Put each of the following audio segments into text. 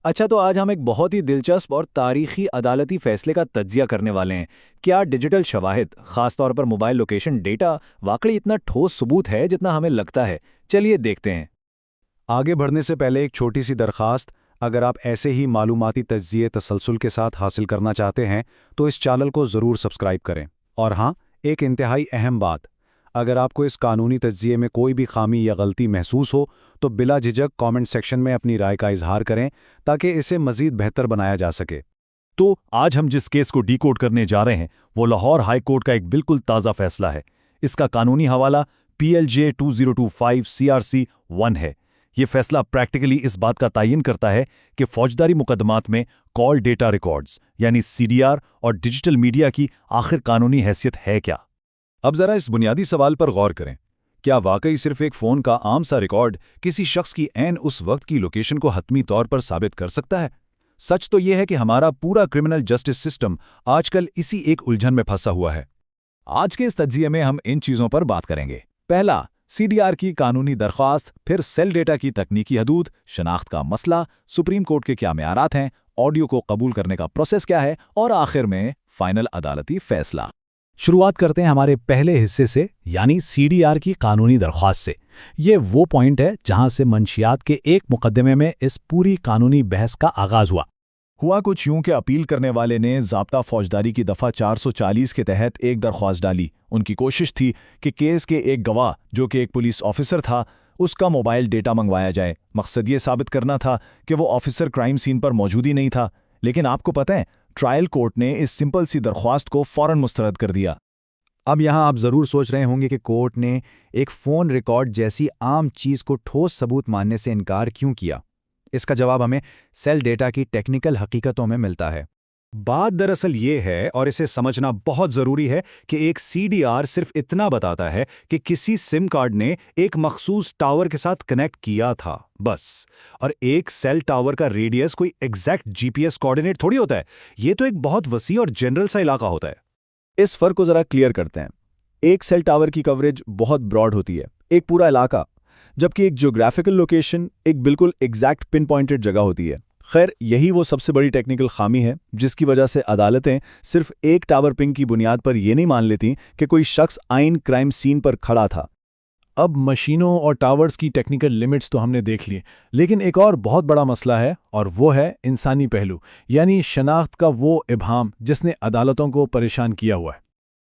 अच्छा, तो आज हम एक बहुत ही दिलचस्प और तारीखी अदालती फैसले का तज्जिया करने वाले हैं। क्या डिजिटल शवाहिद, खासतौर पर मोबाइल लोकेशन डेटा, वाकई इतना ठोस सबूत है जितना हमें लगता है? चलिए देखते हैं। आगे बढ़ने से पहले एक छोटी सी दरखास्त। अगर आप ऐसे ही मालूमाती तज्जिए तसलसल के साथ हासिल करना चाहते हैं तो इस चैनल को ज़रूर सब्सक्राइब करें। और हाँ, एक इंतहाई अहम बात, अगर आपको इस कानूनी तज्जिए में कोई भी खामी या गलती महसूस हो तो बिला झिझक कमेंट सेक्शन में अपनी राय का इजहार करें ताकि इसे मज़ीद बेहतर बनाया जा सके। तो आज हम जिस केस को डिकोड करने जा रहे हैं वो लाहौर हाई कोर्ट का एक बिल्कुल ताज़ा फैसला है। इसका कानूनी हवाला PLJ 2025 CRC 1 है। ये फैसला प्रैक्टिकली इस बात का तयन करता है कि फौजदारी मुकदमात में कॉल डेटा रिकॉर्ड्स यानी CDR और डिजिटल मीडिया की आखिर कानूनी हैसियत है क्या। अब ज़रा इस बुनियादी सवाल पर गौर करें। क्या वाकई सिर्फ एक फ़ोन का आम सा रिकॉर्ड किसी शख्स की ऐन उस वक्त की लोकेशन को हतमी तौर पर साबित कर सकता है? सच तो यह है कि हमारा पूरा क्रिमिनल जस्टिस सिस्टम आजकल इसी एक उलझन में फंसा हुआ है। आज के इस तज्जिए में हम इन चीज़ों पर बात करेंगे। पहला, CDR की कानूनी दरख्वास्त, फिर सेल डेटा की तकनीकी हदूद, शनाख्त का मसला, सुप्रीम कोर्ट के क्या मेयारात हैं, ऑडियो को कबूल करने का प्रोसेस क्या है, और आखिर में फाइनल अदालती फैसला। शुरुआत करते हैं हमारे पहले हिस्से से, यानी CDR की कानूनी दरख्वास्त से। ये वो पॉइंट है जहां से मंशियात के एक मुकदमे में इस पूरी कानूनी बहस का आगाज हुआ कुछ यूं कि अपील करने वाले ने ज़ाब्ता फौजदारी की दफ़ा 440 के तहत एक दरख्वास्त डाली। उनकी कोशिश थी कि केस के एक गवाह, जो कि एक पुलिस ऑफिसर था, उसका मोबाइल डेटा मंगवाया जाए। मकसद ये साबित करना था कि वो ऑफिसर क्राइम सीन पर मौजूद ही नहीं था। लेकिन आपको पता है, ट्रायल कोर्ट ने इस सिंपल सी दरख्वास्त को फ़ौरन मुस्तरद कर दिया। अब यहाँ आप ज़रूर सोच रहे होंगे कि कोर्ट ने एक फ़ोन रिकॉर्ड जैसी आम चीज़ को ठोस सबूत मानने से इनकार क्यों किया। इसका जवाब हमें सेल डेटा की टेक्निकल हकीकतों में मिलता है। बात दरअसल ये है, और इसे समझना बहुत ज़रूरी है, कि एक CDR सिर्फ इतना बताता है कि किसी सिम कार्ड ने एक मखसूस टावर के साथ कनेक्ट किया था, बस। और एक सेल टावर का रेडियस कोई एग्जैक्ट GPS कोऑर्डिनेट थोड़ी होता है। ये तो एक बहुत वसी और जनरल सा इलाका होता है। इस फ़र्क को ज़रा क्लियर करते हैं। एक सेल टावर की कवरेज बहुत ब्रॉड होती है, एक पूरा इलाका, जबकि एक ज्योग्राफिकल लोकेशन एक बिल्कुल एग्जैक्ट पिन पॉइंटेड जगह होती है। खैर, यही वो सबसे बड़ी टेक्निकल खामी है जिसकी वजह से अदालतें सिर्फ एक टावर पिंग की बुनियाद पर यह नहीं मान लेती कि कोई शख्स आइन क्राइम सीन पर खड़ा था। अब मशीनों और टावर्स की टेक्निकल लिमिट्स तो हमने देख ली, लेकिन एक और बहुत बड़ा मसला है, और वो है इंसानी पहलू, यानी शनाख्त का वो इब्हाम जिसने अदालतों को परेशान किया हुआ है।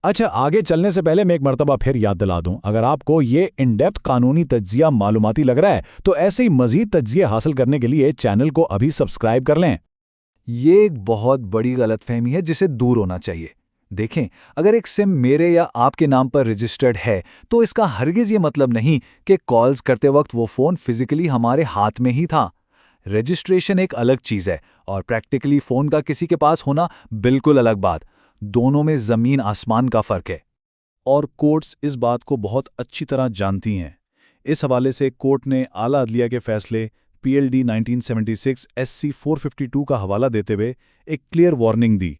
अच्छा, आगे चलने से पहले मैं एक मर्तबा फिर याद दिला दूं, अगर आपको ये इन डेप्थ कानूनी तज्जिया मालूमाती लग रहा है तो ऐसे ही मजीद तज्जिए हासिल करने के लिए चैनल को अभी सब्सक्राइब कर लें। ये एक बहुत बड़ी गलतफहमी है जिसे दूर होना चाहिए। देखें, अगर एक सिम मेरे या आपके नाम पर रजिस्टर्ड है तो इसका हरगिज़ ये मतलब नहीं कि कॉल्स करते वक्त वो फ़ोन फिजिकली हमारे हाथ में ही था। रजिस्ट्रेशन एक अलग चीज़ है और प्रैक्टिकली फ़ोन का किसी के पास होना बिल्कुल अलग बात। दोनों में ज़मीन आसमान का फ़र्क है, और कोर्ट्स इस बात को बहुत अच्छी तरह जानती हैं। इस हवाले से कोर्ट ने आला अदलिया के फैसले PLD 1976 SC 452 का हवाला देते हुए एक क्लियर वार्निंग दी।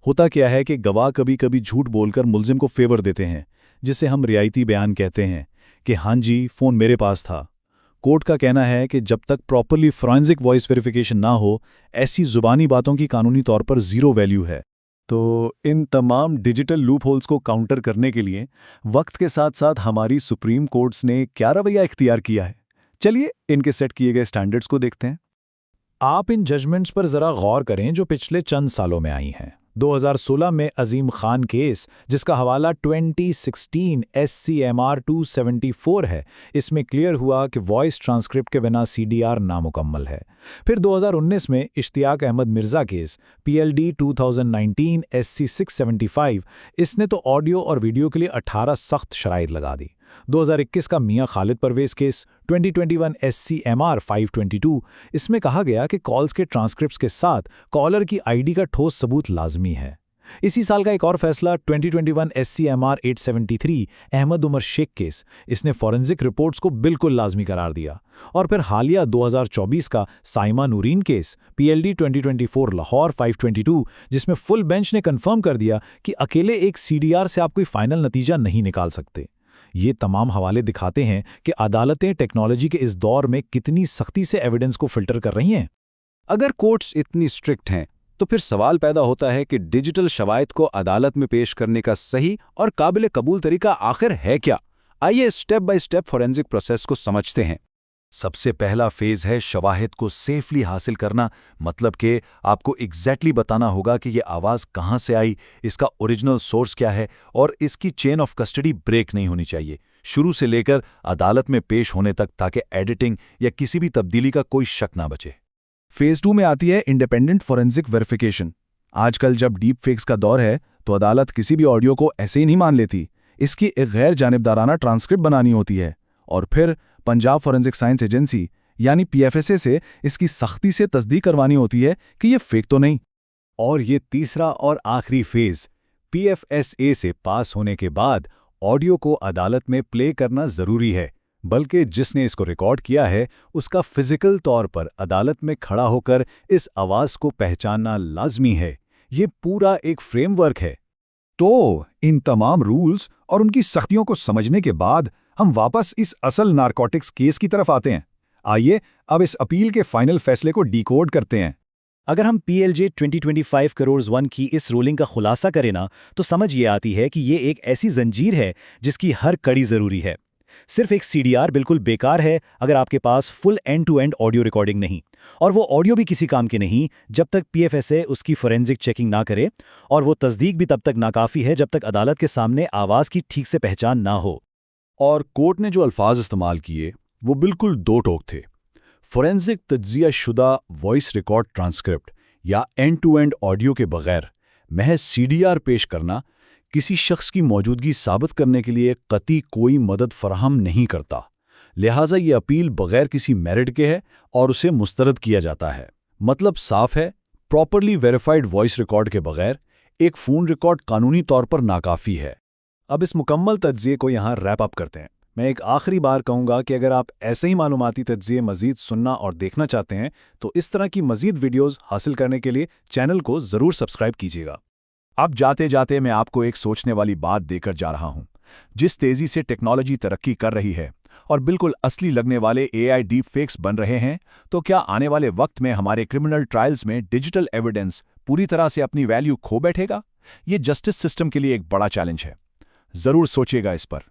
होता क्या है कि गवाह कभी कभी झूठ बोलकर मुलजिम को फेवर देते हैं, जिसे हम रियायती बयान कहते हैं, कि हाँ जी, फ़ोन मेरे पास था। कोर्ट का कहना है कि जब तक प्रॉपरली फोरेंसिक वॉइस वेरिफिकेशन ना हो, ऐसी ज़ुबानी बातों की कानूनी तौर पर ज़ीरो वैल्यू है। तो इन तमाम डिजिटल लूप होल्स को काउंटर करने के लिए वक्त के साथ साथ हमारी सुप्रीम कोर्ट्स ने क्या रवैया इख्तियार किया है, चलिए इनके सेट किए गए स्टैंडर्ड्स को देखते हैं। आप इन जजमेंट्स पर ज़रा गौर करें जो पिछले चंद सालों में आई हैं। 2016 में अजीम खान केस, जिसका हवाला 2016 SCMR 274 है, इसमें क्लियर हुआ कि वॉइस ट्रांसक्रिप्ट के बिना CDR नामुकम्मल है। फिर 2019 में Ishtiaq Ahmed Mirza case, PLD 2019 SC 675, इसने तो ऑडियो और वीडियो के लिए 18 सख्त शराइत लगा दी। 2021 का मियां खालिद परवेज़ केस 2021 SCMR 522, इसमें कहा गया कि कॉल्स के ट्रांसक्रिप्ट्स के साथ कॉलर की ID का ठोस सबूत लाजमी है। इसी साल का एक और फैसला 2021 SCMR 873 अहमद उमर शेख केस, इसने फॉरेंसिक रिपोर्ट्स को बिल्कुल लाजमी करार दिया। और फिर हालिया 2024 का साइमा नूरीन केस PLD 2024 लाहौर 522, जिसमें फुल बेंच ने कंफर्म कर दिया कि अकेले एक CDR से आप कोई फाइनल नतीजा नहीं निकाल सकते। ये तमाम हवाले दिखाते हैं कि अदालतें टेक्नोलॉजी के इस दौर में कितनी सख्ती से एविडेंस को फिल्टर कर रही हैं। अगर कोर्ट्स इतनी स्ट्रिक्ट हैं तो फिर सवाल पैदा होता है कि डिजिटल शवायद को अदालत में पेश करने का सही और काबिल कबूल तरीका आखिर है क्या। आइए step by step forensic process को समझते हैं। सबसे पहला फेज है शवाहिद को सेफली हासिल करना, मतलब कि आपको एग्जैक्टली बताना होगा कि ये आवाज़ कहाँ से आई, इसका ओरिजिनल सोर्स क्या है और इसकी चेन ऑफ कस्टडी ब्रेक नहीं होनी चाहिए शुरू से लेकर अदालत में पेश होने तक, ताकि एडिटिंग या किसी भी तब्दीली का कोई शक ना बचे। फेज 2 में आती है इंडिपेंडेंट फोरेंसिक वेरिफिकेशन। आजकल जब डीप फेक्स का दौर है तो अदालत किसी भी ऑडियो को ऐसे ही नहीं मान लेती, इसकी एक गैर जानिबदाराना ट्रांसक्रिप्ट बनानी होती है और फिर पंजाब फॉरेंसिक साइंस एजेंसी यानी पीएफएसए से इसकी सख्ती से तस्दीक करवानी होती है कि ये फेक तो नहीं। और ये तीसरा और आखिरी फेज, पीएफएसए से पास होने के बाद ऑडियो को अदालत में प्ले करना जरूरी है, बल्कि जिसने इसको रिकॉर्ड किया है उसका फिजिकल तौर पर अदालत में खड़ा होकर इस आवाज़ को पहचानना लाजमी है। ये पूरा एक फ्रेमवर्क है। तो इन तमाम रूल्स और उनकी सख्तियों को समझने के बाद हम वापस इस असल नारकोटिक्स केस की तरफ आते हैं। आइए अब इस अपील के फाइनल फैसले को डिकोड करते हैं। अगर हम PLJ 2025 करोड़ 1 की इस रूलिंग का खुलासा करें ना, तो समझ ये आती है कि ये एक ऐसी जंजीर है जिसकी हर कड़ी ज़रूरी है। सिर्फ एक CDR बिल्कुल बेकार है अगर आपके पास full end to end audio recording नहीं, और वो ऑडियो भी किसी काम के नहीं जब तक PFSA उसकी फोरेंसिक चेकिंग ना करे, और वो तस्दीक भी तब तक नाकाफ़ी है जब तक अदालत के सामने आवाज़ की ठीक से पहचान ना हो। और कोर्ट ने जो अल्फाज इस्तेमाल किए वो बिल्कुल दो टोक थे। फोरेंसिक तज्जिया शुदा वॉइस रिकॉर्ड ट्रांसक्रिप्ट या एंड टू एंड ऑडियो के बगैर महज CDR पेश करना किसी शख्स की मौजूदगी साबित करने के लिए कतई कोई मदद फराहम नहीं करता। लिहाजा ये अपील बगैर किसी मेरिट के है और उसे मुस्तरद किया जाता है। मतलब साफ है, प्रॉपरली वेरीफाइड वॉइस रिकॉर्ड के बगैर एक फ़ोन रिकॉर्ड कानूनी तौर पर नाकाफ़ी है। अब इस मुकम्मल तज्जिए को यहाँ रैप अप करते हैं। मैं एक आखिरी बार कहूँगा कि अगर आप ऐसे ही मालूमाती तज्जिए मज़ीद सुनना और देखना चाहते हैं तो इस तरह की मज़ीद वीडियोज़ हासिल करने के लिए चैनल को ज़रूर सब्सक्राइब कीजिएगा। अब जाते जाते मैं आपको एक सोचने वाली बात देकर जा रहा हूं। जिस तेजी से टेक्नोलॉजी तरक्की कर रही है और बिल्कुल असली लगने वाले AI डीप फेक्स बन रहे हैं, तो क्या आने वाले वक्त में हमारे क्रिमिनल ट्रायल्स में डिजिटल एविडेंस पूरी तरह से अपनी वैल्यू खो बैठेगा? ये जस्टिस सिस्टम के लिए एक बड़ा चैलेंज है। जरूर सोचिएगा इस पर।